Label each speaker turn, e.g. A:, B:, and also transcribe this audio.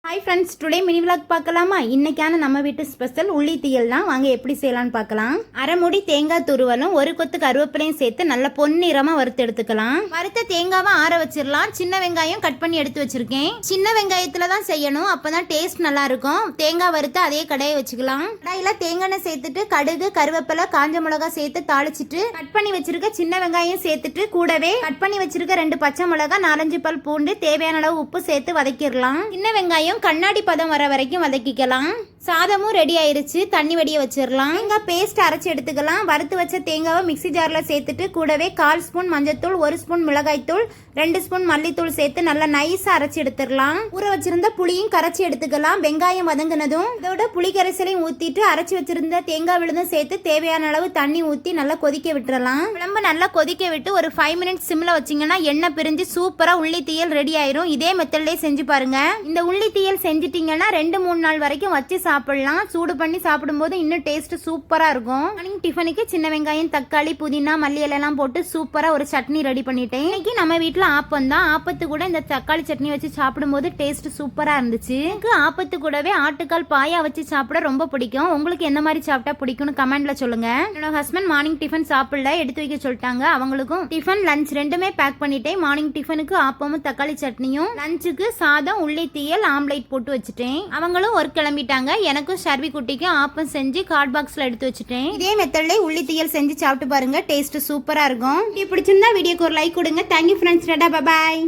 A: Hi friends, today mini vlog பார்க்கலாமா? இன்னைக்கான நம்ம வீட்டு ஸ்பெஷல் உள்ளி தீயல் தான். வாங்க எப்படி செய்யலாம்னு பார்க்கலாம். அரை மூடி தேங்காய் துருவலும் ஒரு கொத்து கருவேப்பிலையும் சேர்த்து நல்ல பொன்னிறமா வறுத்து எடுத்துக்கலாம். வறுத்த தேங்காவை ஆற வச்சிடலாம். சின்ன வெங்காயம் கட் பண்ணி எடுத்து வச்சிருக்கேன். சின்ன வெங்காயத்துல தான் செய்யணும், அப்பதான் டேஸ்ட் நல்லா இருக்கும். தேங்காய் வறுத்து அதே கடையை வச்சுக்கலாம். கடாயில தேங்காய் சேர்த்துட்டு கடுகு கருவேப்பிலை காஞ்ச மிளகாய் சேர்த்து தாளிச்சிட்டு கட் பண்ணி வச்சிருக்க சின்ன வெங்காயம் சேர்த்துட்டு கூடவே கட் பண்ணி வச்சிருக்க 2 பச்சை மிளகாய் 4-5 பல் பூண்டு தேவையான அளவு உப்பு சேர்த்து வதக்கிடலாம். சின்ன வெங்காயம் கண்ணாடி பதம் வர வரைக்கும் வதக்கிக்கலாம். சாதமும் ரெடி ஆயிருச்சு. தண்ணி வடிய வச்சிடலாம். தேங்காய் பேஸ்ட் அரைச்சி எடுத்துக்கலாம். வறுத்து வச்ச தேங்காவை மிக்சி ஜார்ல சேர்த்துட்டு கூடவே 1/4 ஸ்பூன் மஞ்சத்தூள் 1 ஸ்பூன் மிளகாய்த்தூள் 2 ஸ்பூன் மல்லித்தூள் சேர்த்து நல்லா நைஸா அரைச்சி எடுத்துடலாம். ஊற வச்சிருந்த புளியும் கரைச்சி எடுத்துக்கலாம். வெங்காயம் வதங்கினதும் இதோட புளி கரைசலையும் ஊத்திட்டு அரைச்சி வச்சிருந்த தேங்காய் விழுதும் சேர்த்து தேவையான அளவு தண்ணி ஊத்தி நல்லா கொதிக்க விட்டுறலாம். குழம்பு நல்லா கொதிக்க விட்டு ஒரு 5 மினிட்ஸ் சிம்ல வச்சிங்கன்னா எண்ணெய் பிரிஞ்சு சூப்பரா உள்ளி தீயல் ரெடி ஆயிரும். இதே மெத்தட்லயே செஞ்சு பாருங்க. இந்த உள்ளி தீயல் செஞ்சிட்டீங்கன்னா 2-3 நாள் வரைக்கும் வச்சு சாப்பிடலாம். சூடு பண்ணி சாப்பிடும்போது இன்னும் டேஸ்ட் சூப்பரா இருக்கும். மார்னிங் டிஃபனுக்கு சின்ன வெங்காயம் தக்காளி புதினா மல்லி எல்லாம் போட்டு சூப்பரா ஒரு சட்னி ரெடி பண்ணிட்டேன். இன்னைக்கு நம்ம வீட்டுல ஆப்பம் தான். ஆப்பத்து கூட இந்த தக்காளி சட்னி வச்சு சாப்பிடும்போது டேஸ்ட் சூப்பரா இருந்துச்சு. எனக்கு ஆப்பத்து கூடவே ஆட்டுக்கால் பாயா வச்சு சாப்பிட ரொம்ப பிடிக்கும். உங்களுக்கு எந்த மாதிரி சாப்பிட்டா பிடிக்கும்னு கமெண்ட்ல சொல்லுங்க. என்னோட ஹஸ்பண்ட் மார்னிங் டிஃபன் சாப்பிடல, எடுத்து வைக்க சொல்லிட்டாங்க. அவங்களுக்கும் டிஃபன் லஞ்ச் ரெண்டுமே பேக் பண்ணிட்டேன். மார்னிங் டிஃபனுக்கு ஆப்பமும் தக்காளி சட்னியும், லஞ்சுக்கு சாதம் உள்ளி தீயல் ஆம்லேட் போட்டு வச்சுட்டேன். அவங்களும் ஒர்க் கிளம்பிட்டாங்க. எனக்கும் ஷர்வி குட்டிக்கும் ஆப்பம் செஞ்சு கார்ட் பாக்ஸ்ல எடுத்து வச்சுட்டேன். இதே மெத்தட்ல உள்ளி தீயல் செஞ்சு சாப்பிட்டு பாருங்க. டேஸ்ட் சூப்பரா இருக்கும். பிடிச்சிருந்தா வீடியோக்கு ஒரு லைக் கொடுங்க. Thank you friends. Tata, bye bye.